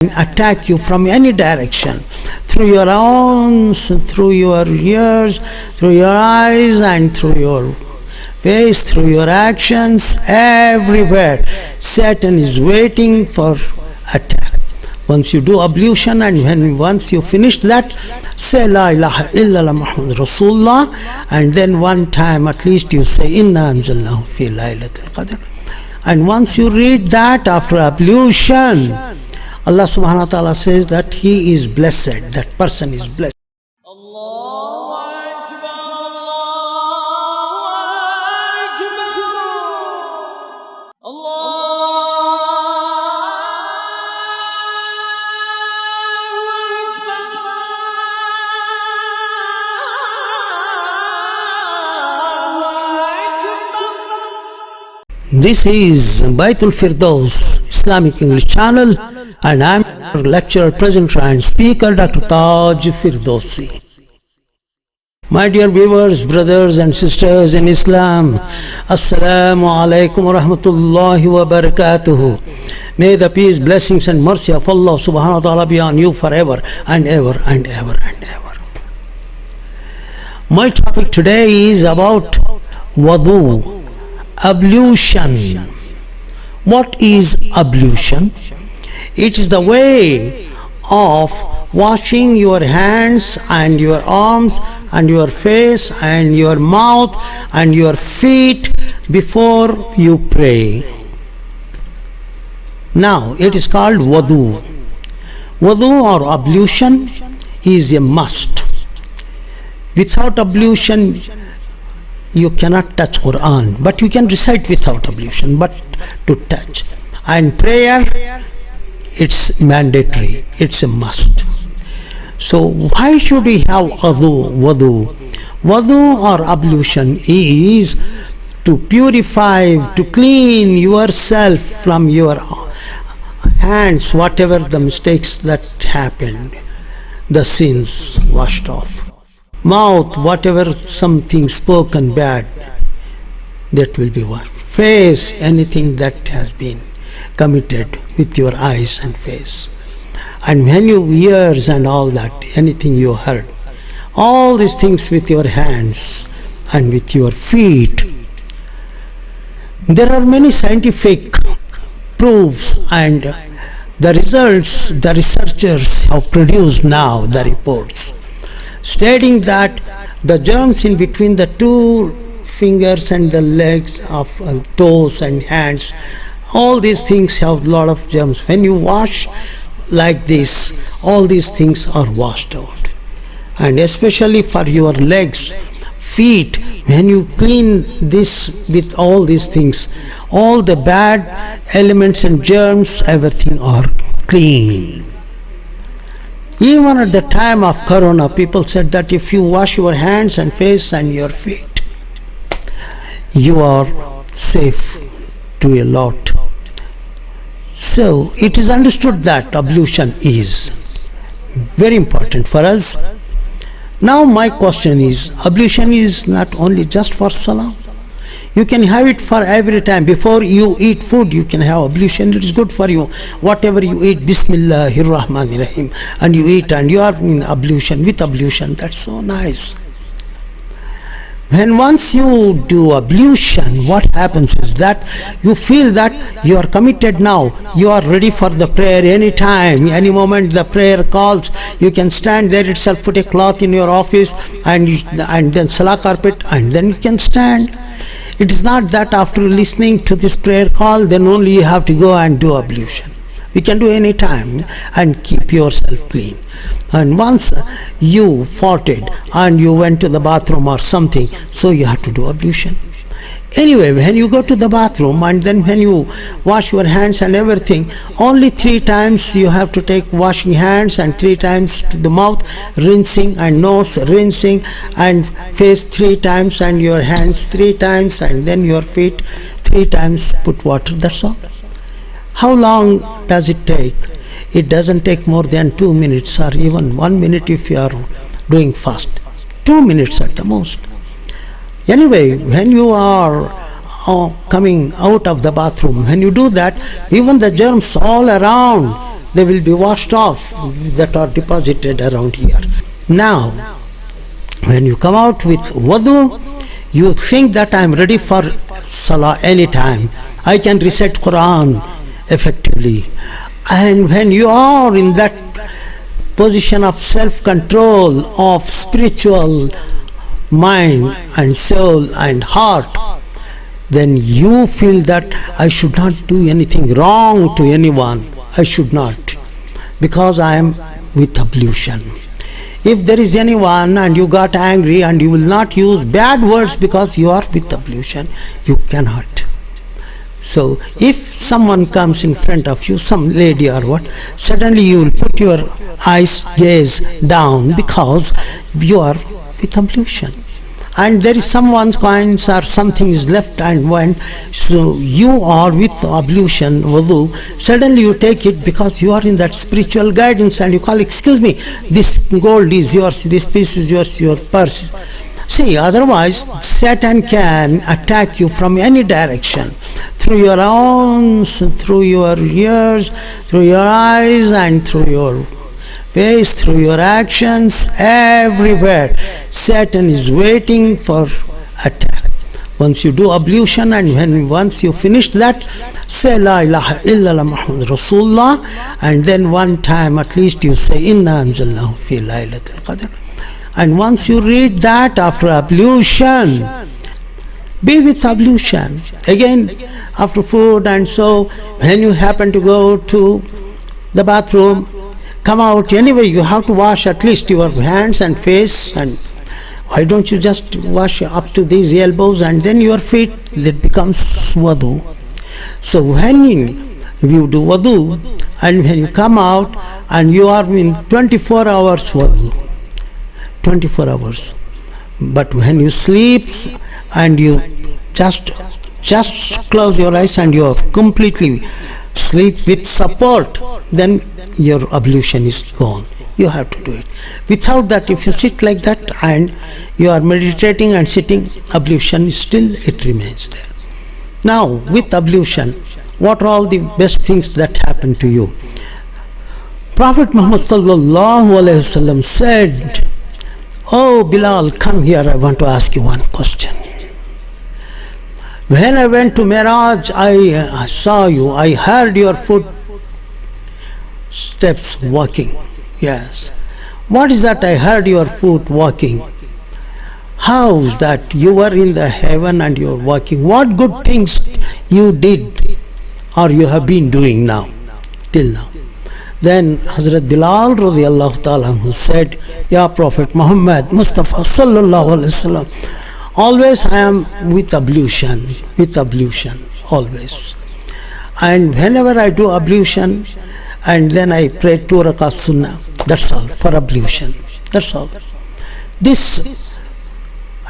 attack you from any direction, through your arms, through your ears, through your eyes, and through your face, through your actions, everywhere. Satan is waiting for attack. Once you do ablution, and once you finish that, say La ilaha illallah Muhammad Rasulullah, and then one time at least you say Inna anzalnahu fi laylatil qadr. And once you read that after ablution, Allah subhanahu wa ta'ala says that he is blessed, that person is blessed. This is Baitul Firdous Islamic English channel, and I am your lecturer, presenter and speaker, Dr. Taj Firdousi. My dear viewers, brothers and sisters in Islam, Assalamu alaikum wa rahmatullahi wa barakatuhu. May the peace, blessings and mercy of Allah subhanahu wa ta'ala be on you forever and ever and ever and ever. My topic today is about wudu. Ablution. What is ablution? It is the way of washing your hands and your arms and your face and your mouth and your feet before you pray. Now it is called wudu. Wudu or ablution is a must. Without ablution you cannot touch Quran, but you can recite without ablution, but to touch. And prayer, it's mandatory, it's a must. So why should we have wudu? Wudu or ablution is to purify, to clean yourself from your hands, whatever the mistakes that happened, the sins washed off. Mouth, whatever something spoken bad, that will be washed. Face, anything that has been committed with your eyes and face. And when you ears and all that, anything you heard, all these things with your hands and with your feet. There are many scientific proofs, and the results the researchers have produced now, the reports, stating that the germs in between the two fingers and the legs of toes and hands, all these things have a lot of germs. When you wash like this, all these things are washed out. And especially for your legs, feet, when you clean this with all these things, all the bad elements and germs, everything are clean. Even at the time of Corona, people said that if you wash your hands and face and your feet, you are safe to a lot. So it is understood that ablution is very important for us. Now my question is, ablution is not only just for salah. You can have it for every time. Before you eat food, you can have ablution. It is good for you. Whatever you eat, Bismillahir Rahmanir Rahim, and you eat and you are in ablution, with ablution. That's so nice. When once you do ablution, what happens is that you feel that you are committed now. You are ready for the prayer anytime, any moment the prayer calls. You can stand there itself, put a cloth in your office and then salah carpet, and then you can stand. It is not that after listening to this prayer call, then only you have to go and do ablution. You can do any time and keep yourself clean. And once you farted and you went to the bathroom or something, so you have to do ablution. Anyway, when you go to the bathroom and then when you wash your hands and everything, only 3 times you have to take washing hands, and 3 times to the mouth, rinsing, and nose, rinsing, and face 3 times, and your hands 3 times, and then your feet 3 times, put water, that's all. How long does it take? It doesn't take more than 2 minutes or even 1 minute if you are doing fast. 2 minutes at the most. Anyway, when you are coming out of the bathroom, when you do that, even the germs all around they will be washed off that are deposited around here. Now, when you come out with wudu, you think that I am ready for salah anytime. I can recite Quran effectively. And when you are in that position of self-control, of spiritual mind and soul and heart, then you feel that I should not do anything wrong to anyone. I should not, because I am with ablution. If there is anyone and you got angry and you will not use bad words because you are with ablution, you cannot. So if someone comes in front of you, some lady or what, suddenly you will put your eyes gaze down because you are with ablution. And there is someone's coins or something is left and went, so you are with ablution, wudu, suddenly you take it because you are in that spiritual guidance and you call, excuse me, this gold is yours, this piece is yours, your purse. See, otherwise Satan can attack you from any direction, through your arms, through your ears, through your eyes, and through your face, through your actions, everywhere. Satan is waiting for attack. Once you do ablution and once you finish that, say La ilaha illallah Muhammad Rasulullah, and then one time at least you say Inna anzalnahu fi laylatil qadr. And once you read that after ablution, be with ablution. Again, after food, and so when you happen to go to the bathroom, come out anyway, you have to wash at least your hands and face, and why don't you just wash up to these elbows and then your feet? That becomes wudu. So when you do wudu and when you come out and you are in 24 hours wudu, 24 hours. But when you sleep and you just close your eyes and you are completely sleep with support, then your ablution is gone. You have to do it. Without that, if you sit like that and you are meditating and sitting, ablution is still, it remains there. Now, with ablution, what are all the best things that happen to you? Prophet Muhammad sallallahu alaihi wasallam said, "Oh Bilal, come here, I want to ask you one question. When I went to Miraj, I saw you, I heard your footsteps walking." Yes. What is that I heard your foot walking? How is that you were in the heaven and you are walking? What good things you did or you have been doing now, till now? Then Hazrat Bilal radiallahu ta'ala who said, "Ya Prophet Muhammad Mustafa sallallahu alaihi wasallam, always I am with ablution, always. And whenever I do ablution, and then I pray 2 rakat sunnah, that's all, for ablution, that's all. This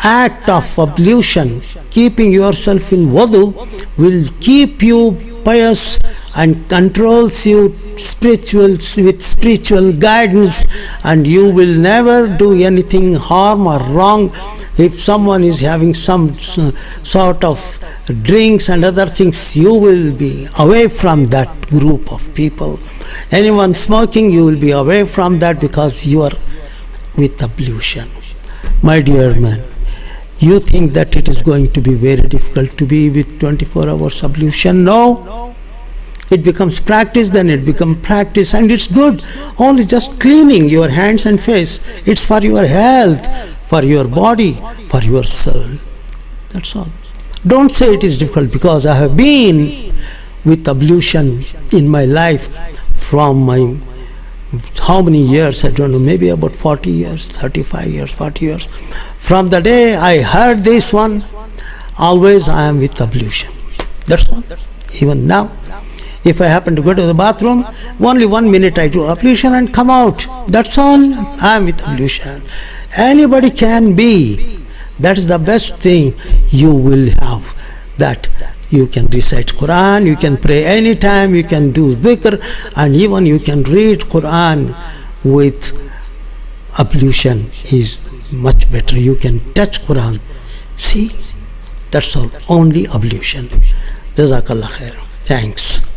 act of ablution, keeping yourself in wudu, will keep you pious and controls you with spiritual guidance, and you will never do anything harm or wrong. If someone is having some sort of drinks and other things, you will be away from that group of people. Anyone smoking, you will be away from that because you are with ablution. My dear man, you think that it is going to be very difficult to be with 24 hours ablution? No. It becomes practice, then it becomes practice, and it's good. Only just cleaning your hands and face. It's for your health, for your body, for your soul. That's all. Don't say it is difficult, because I have been with ablution in my life from my how many years, I don't know, maybe about 40 years, 35 years, 40 years. From the day I heard this one, always I am with ablution. That's all. Even now, if I happen to go to the bathroom, only 1 minute I do ablution and come out. That's all. I am with ablution. Anybody can be. That is the best thing you will have. That you can recite Quran, you can pray anytime, you can do dhikr, and even you can read Quran with ablution is much better. You can touch Quran. See, that's all. Only ablution. Jazakallah khair. Thanks.